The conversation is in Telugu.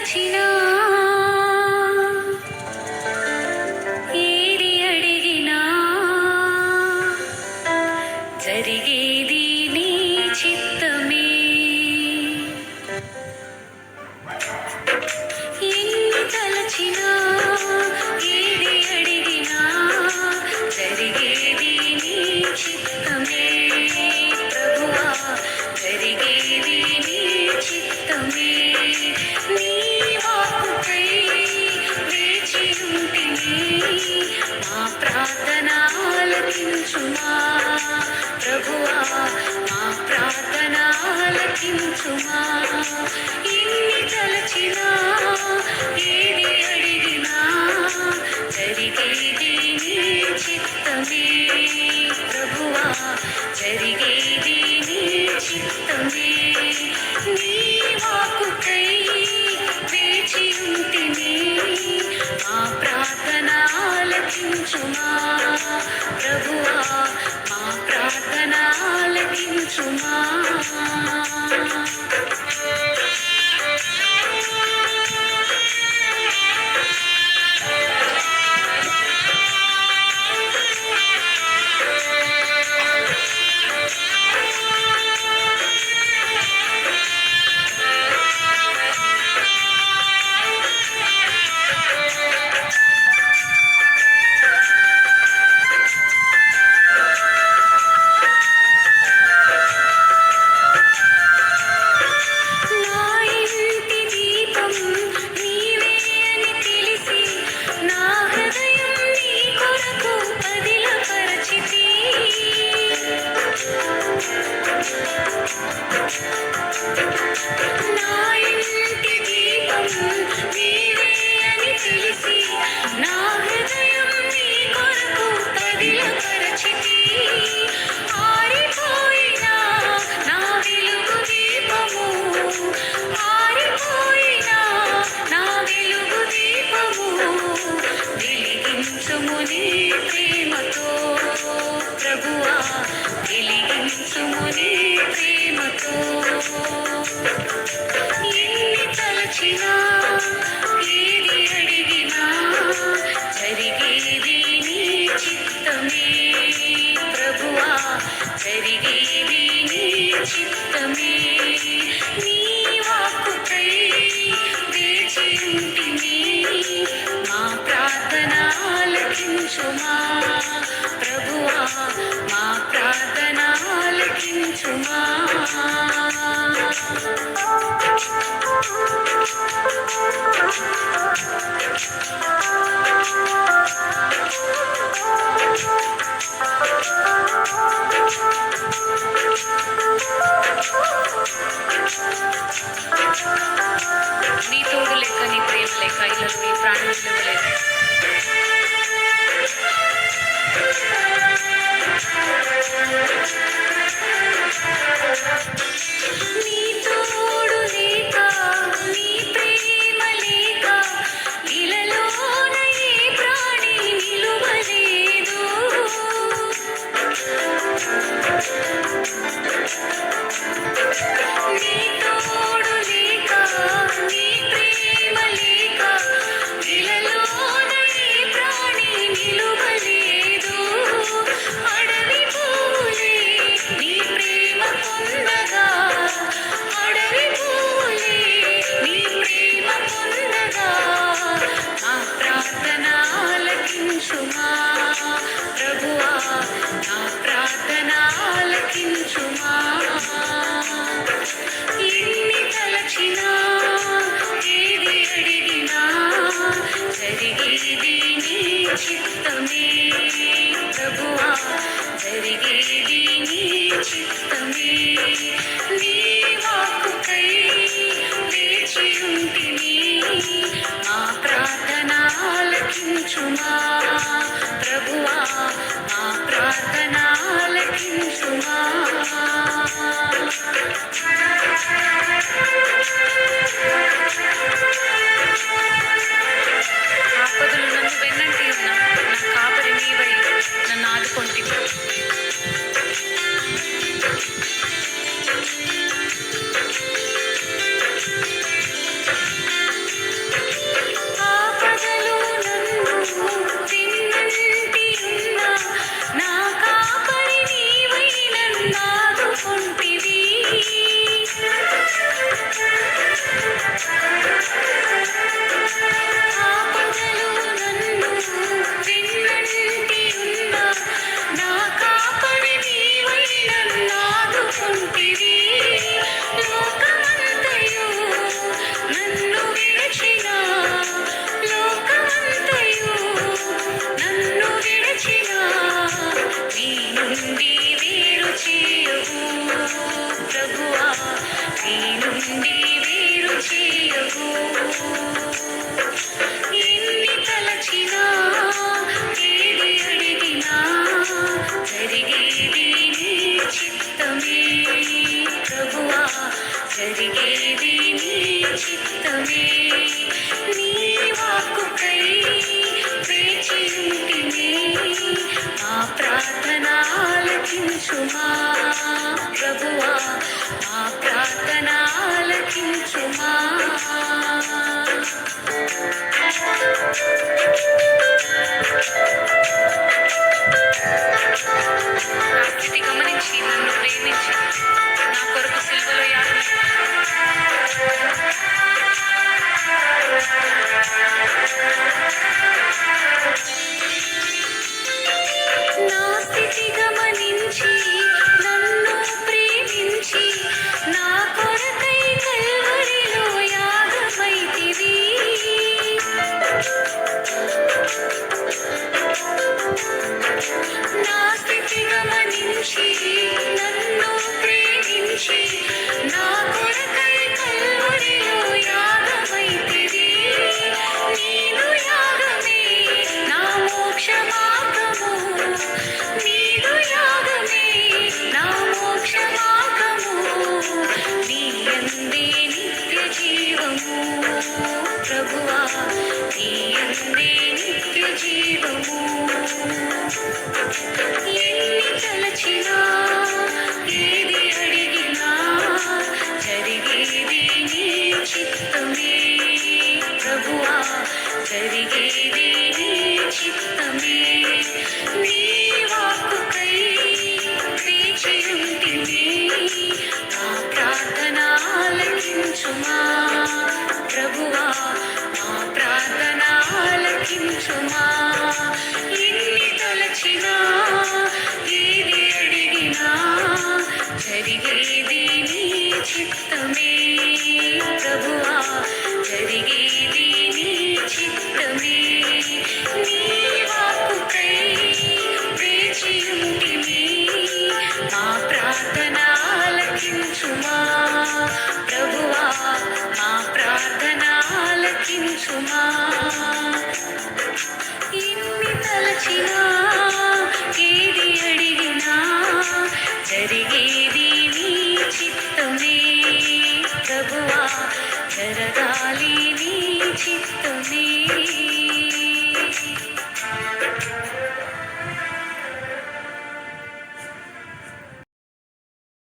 తలచినా ఏది అడిగినా జరిగేది నీ చిత్తమే. ఎన్ని తలచినా ఏది అడిగినా జరిగేది నీ చిత్తమే. ప్రభువా జరిగేది నీ చిత్తమే. నీ వాక్కుకై వేచి ఉంటిని, మా ప్రార్థన ఆలకించుమా. ప్రభువా మా ప్రార్థన ఆలకించుమా. ఎన్ని తలచినా ఏది అడిగినా జరిగేది నీ చిత్తమే. ప్రభువా జరిగేది నీ చిత్తమే. నీ వాక్కుకై వేచి ఉంటిని, మా ప్రార్థన ఆలకించుమా. ప్రభువా మా ప్రార్థన ఆలకించుమా. ప్రభువా వెలిగించుము నీ ప్రేమతో. ఎన్ని తలచినా ఏది అడిగినా జరిగేది నీ చిత్తమే. ప్రభువా జరిగేది నీ చిత్తమే. నీ వాక్కుకై వేచి ఉంటిని, మా ప్రార్థన ఆలకించుమా. ప్రభువా మా ప్రార్థన ఆలకించుమా. నీ తోడు లేక, నీ ప్రేమ లేక ఇళ్ళలో నీ ప్రాణం విలువలేదు. నీ తోడు లేక, నీ ప్రేమ లేక ఇళ్ళలోన ఏ ప్రాణి నిలువలేదు. నీ తోడు లేక, నీ ప్రేమ లేక ఇళ్ళలోన ఏ ప్రాణి నిలువలేదు. అడవి పూలే నీ ప్రేమ పొందగా, అడవి పూలే నీ ప్రేమ పొందగా, మా ప్రార్థన ఆలకించుమా. ప్రభువా నా ప్రార్థన ఆలకించుమా. ఎన్ని తలచినా ఏది అడిగినా జరిగేది నీ చిత్తమే. ప్రభువా జరిగేది నీ చిత్తమే. నీ వాక్కుకై వేచి ఉంటిని, మా ప్రార్థన ఆలకించుమా. ప్రభువా మా ప్రార్థన ఆలకించుమా. ఆపదలు నన్ను వెన్నంటి ఉన్నా, నా కాపరి నీవై నన్ను ఆదుకొంటివి. నన్ను విడిచిన లోకమంతయు నన్ను విడిచిన నీ నుండి వేరు చేయవు ప్రభువా, నీ నుండి వేరు చేయవు. ఎన్ని తలచినా ఏది అడిగినా జరిగేది నీ చిత్తమే ప్రభువా, జరిగేది నీ చిత్తమే. నీ వాక్కుకై వేచి ఉంటిని, మా ప్రార్థన ఆలకించుమా ప్రభువా, మా ప్రార్థన ఆలకించుమా. నా స్థితి గమనించి నన్ను ప్రేమించి నా కొరకు సిలువలో నా స్థితి గమనించి నన్ను ప్రేమించి నా కొరకై కల్వరిలో యాగమైతివి. నా స్థితి గమనించి నన్ను ప్రేమించి నా కొరకై కల్వరిలో యాగమైతివి. నీదు యాగమే నా మోక్ష మార్గము, నీదు యాగమే నా మోక్ష మార్గము. నీ యందే నిత్య జీవము ప్రభువా, నీ యందే నిత్య జీవము. ఎన్ని తలచినా ఏది అడిగినా జరిగేది నీ చిత్తమే ప్రభువా, జరిగేది నీ చిత్తమే. నీ వాక్కుకై వేచి ఉంటిని, మా ప్రార్థన ఆలకించుమా ప్రభువా, మా ప్రార్థన ఆలకించుమా. ఎన్ని తలచినా ఏది అడిగినా జరిగేది నీ చిత్తమే ప్రభువా, జరిగేది నీ చిత్తమే. నీ వాక్కుకై వేచి ఉంటిని, మా ప్రార్థన ఆలకించుమా ప్రభువా, మా ప్రార్థన ఆలకించుమా. ఎన్ని తలచినా ఏది అడిగినా జరిగేది నీ చిత్తమే ప్రభువా, జరగాలి నీ చిత్తమే.